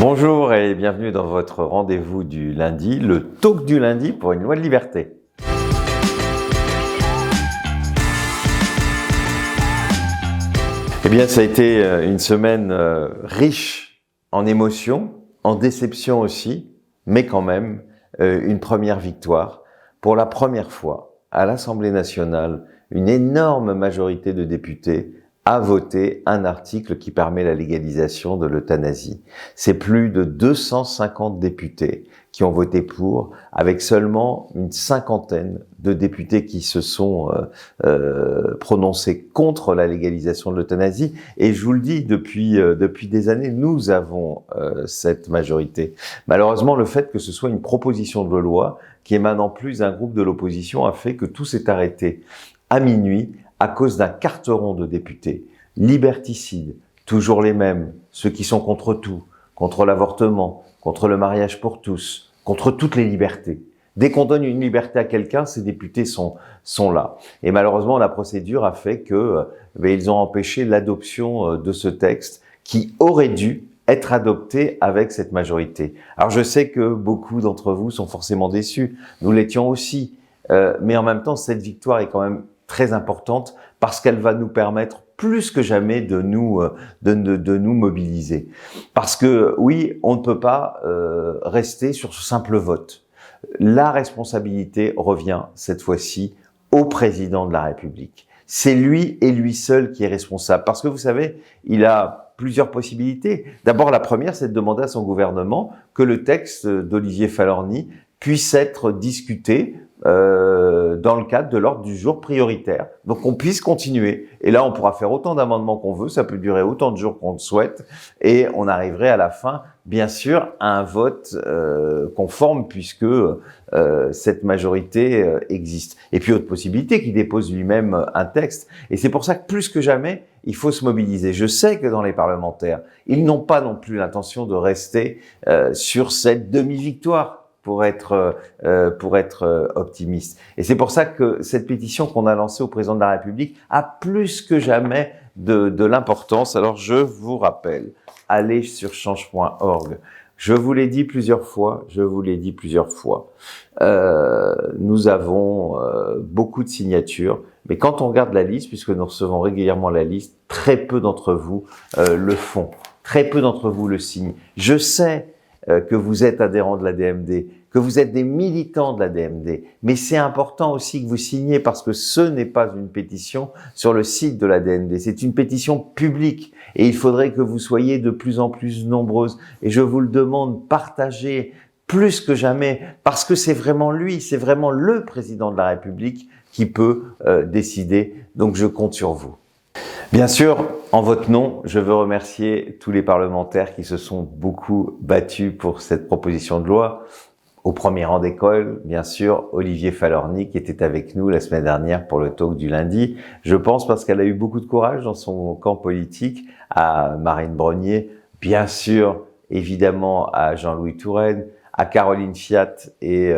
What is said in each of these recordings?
Bonjour et bienvenue dans votre rendez-vous du lundi, le talk du lundi pour une loi de liberté. Eh bien, ça a été une semaine riche en émotions, en déceptions aussi, mais quand même une première victoire. Pour la première fois, à l'Assemblée nationale, une énorme majorité de députés a voté un article qui permet la légalisation de l'euthanasie. C'est plus de 250 députés qui ont voté pour, avec seulement une cinquantaine de députés qui se sont prononcés contre la légalisation de l'euthanasie. Et je vous le dis, depuis des années, nous avons cette majorité. Malheureusement, le fait que ce soit une proposition de loi qui émane en plus d'un groupe de l'opposition a fait que tout s'est arrêté à minuit, à cause d'un carteron de députés, liberticides, toujours les mêmes, ceux qui sont contre tout, contre l'avortement, contre le mariage pour tous, contre toutes les libertés. Dès qu'on donne une liberté à quelqu'un, ces députés sont là. Et malheureusement, la procédure a fait que ils ont empêché l'adoption de ce texte qui aurait dû être adopté avec cette majorité. Alors je sais que beaucoup d'entre vous sont forcément déçus, nous l'étions aussi, mais en même temps, cette victoire est quand même très importante parce qu'elle va nous permettre plus que jamais de nous mobiliser. Parce que oui, on ne peut pas rester sur ce simple vote. La responsabilité revient cette fois-ci au président de la République. C'est lui et lui seul qui est responsable. Parce que vous savez, il a plusieurs possibilités. D'abord, la première, c'est de demander à son gouvernement que le texte d'Olivier Fahlorny puisse être discuté dans le cadre de l'ordre du jour prioritaire. Donc qu'on puisse continuer. Et là, on pourra faire autant d'amendements qu'on veut, ça peut durer autant de jours qu'on le souhaite, et on arriverait à la fin, bien sûr, à un vote conforme, puisque cette majorité existe. Et puis, autre possibilité, qu'il dépose lui-même un texte. Et c'est pour ça que plus que jamais, il faut se mobiliser. Je sais que dans les parlementaires, ils n'ont pas non plus l'intention de rester sur cette demi-victoire, pour être optimiste. Et c'est pour ça que cette pétition qu'on a lancée au président de la République a plus que jamais de l'importance. Alors je vous rappelle, allez sur change.org. Je vous l'ai dit plusieurs fois, nous avons beaucoup de signatures, mais quand on regarde la liste, puisque nous recevons régulièrement la liste, très peu d'entre vous le font, très peu d'entre vous le signent. Je sais que vous êtes adhérents de la DMD, que vous êtes des militants de la DMD. Mais c'est important aussi que vous signiez parce que ce n'est pas une pétition sur le site de la DMD. C'est une pétition publique et il faudrait que vous soyez de plus en plus nombreuses. Et je vous le demande, partagez plus que jamais parce que c'est vraiment lui, c'est vraiment le président de la République qui peut décider. Donc je compte sur vous. Bien sûr, en votre nom, je veux remercier tous les parlementaires qui se sont beaucoup battus pour cette proposition de loi. Au premier rang d'école, bien sûr, Olivier Fahlorny qui était avec nous la semaine dernière pour le talk du lundi. Je pense parce qu'elle a eu beaucoup de courage dans son camp politique, à Marine Brognier, bien sûr, évidemment à Jean-Louis Touraine, à Caroline Fiat et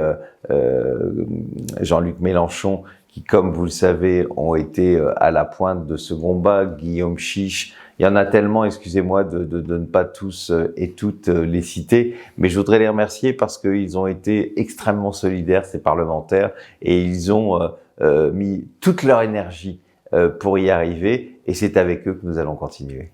Jean-Luc Mélenchon, qui, comme vous le savez, ont été à la pointe de ce combat, Guillaume Chiche. Il y en a tellement, excusez-moi de ne pas tous et toutes les citer, mais je voudrais les remercier parce qu'ils ont été extrêmement solidaires, ces parlementaires, et ils ont mis toute leur énergie pour y arriver, et c'est avec eux que nous allons continuer.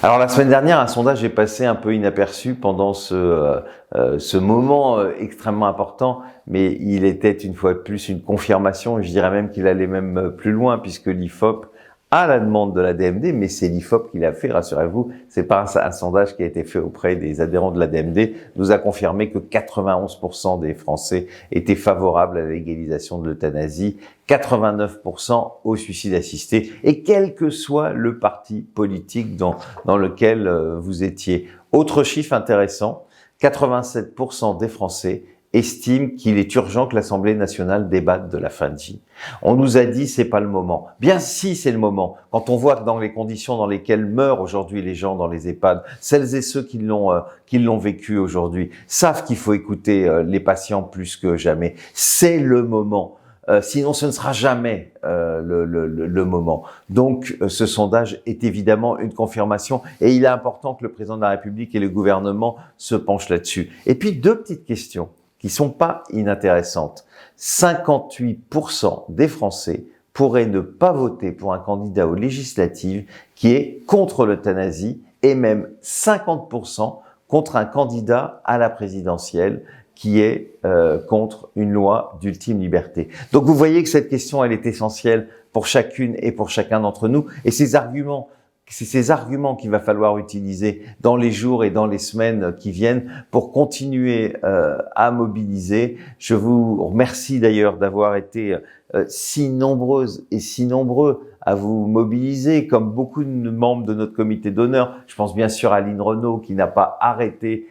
Alors la semaine dernière, un sondage est passé un peu inaperçu pendant ce moment extrêmement important, mais il était une fois de plus une confirmation, et je dirais même qu'il allait même plus loin, puisque l'IFOP, à la demande de la DMD, mais c'est l'IFOP qui l'a fait, rassurez-vous, c'est pas un sondage qui a été fait auprès des adhérents de la DMD, nous a confirmé que 91% des Français étaient favorables à la légalisation de l'euthanasie, 89% au suicide assisté, et quel que soit le parti politique dans lequel vous étiez. Autre chiffre intéressant, 87% des Français estiment qu'il est urgent que l'Assemblée nationale débatte de la fin de vie. On nous a dit c'est pas le moment. Bien si c'est le moment. Quand on voit que dans les conditions dans lesquelles meurent aujourd'hui les gens dans les EHPAD, celles et ceux qui l'ont vécu aujourd'hui savent qu'il faut écouter les patients plus que jamais. C'est le moment. sinon ce ne sera jamais le moment. Donc ce sondage est évidemment une confirmation et il est important que le président de la République et le gouvernement se penchent là-dessus. Et puis deux petites questions qui sont pas inintéressantes. 58% des Français pourraient ne pas voter pour un candidat aux législatives qui est contre l'euthanasie et même 50% contre un candidat à la présidentielle qui est contre une loi d'ultime liberté. Donc vous voyez que cette question, elle est essentielle pour chacune et pour chacun d'entre nous. Et c'est ces arguments qu'il va falloir utiliser dans les jours et dans les semaines qui viennent pour continuer à mobiliser. Je vous remercie d'ailleurs d'avoir été si nombreuses et si nombreux à vous mobiliser, comme beaucoup de membres de notre comité d'honneur. Je pense bien sûr à Lynn Renaud qui n'a pas arrêté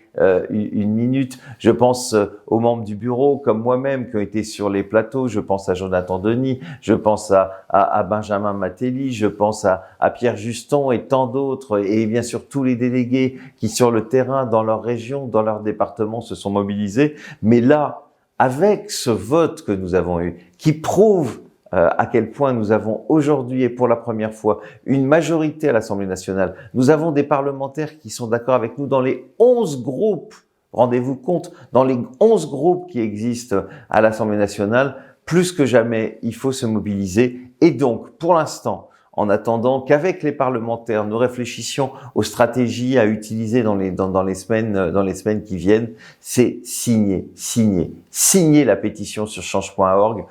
une minute. Je pense aux membres du bureau comme moi-même qui ont été sur les plateaux. Je pense à Jonathan Denis, je pense à Benjamin Matelli, je pense à Pierre Juston et tant d'autres, et bien sûr tous les délégués qui sur le terrain, dans leur région, dans leur département se sont mobilisés. Mais là, avec ce vote que nous avons eu, qui prouve à quel point nous avons aujourd'hui et pour la première fois une majorité à l'Assemblée nationale. Nous avons des parlementaires qui sont d'accord avec nous dans les 11 groupes, rendez-vous compte, dans les 11 groupes qui existent à l'Assemblée nationale. Plus que jamais, il faut se mobiliser. Et donc, pour l'instant, en attendant qu'avec les parlementaires, nous réfléchissions aux stratégies à utiliser dans les semaines qui viennent, c'est signer la pétition sur change.org,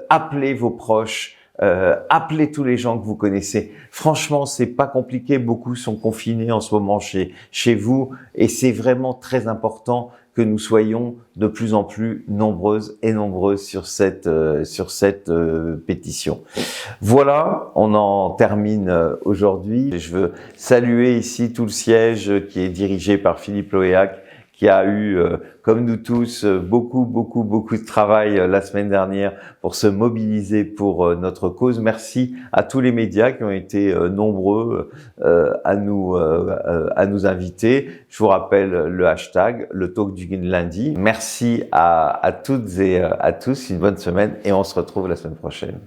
appelez vos proches, appelez tous les gens que vous connaissez. Franchement, c'est pas compliqué, beaucoup sont confinés en ce moment chez vous et c'est vraiment très important que nous soyons de plus en plus nombreuses et nombreux sur cette pétition. Voilà, on en termine aujourd'hui. Je veux saluer ici tout le siège qui est dirigé par Philippe Loéac, qui a eu, comme nous tous, beaucoup de travail la semaine dernière pour se mobiliser pour notre cause. Merci à tous les médias qui ont été nombreux à nous inviter. Je vous rappelle le hashtag, le talk du lundi. Merci à toutes et à tous, une bonne semaine et on se retrouve la semaine prochaine.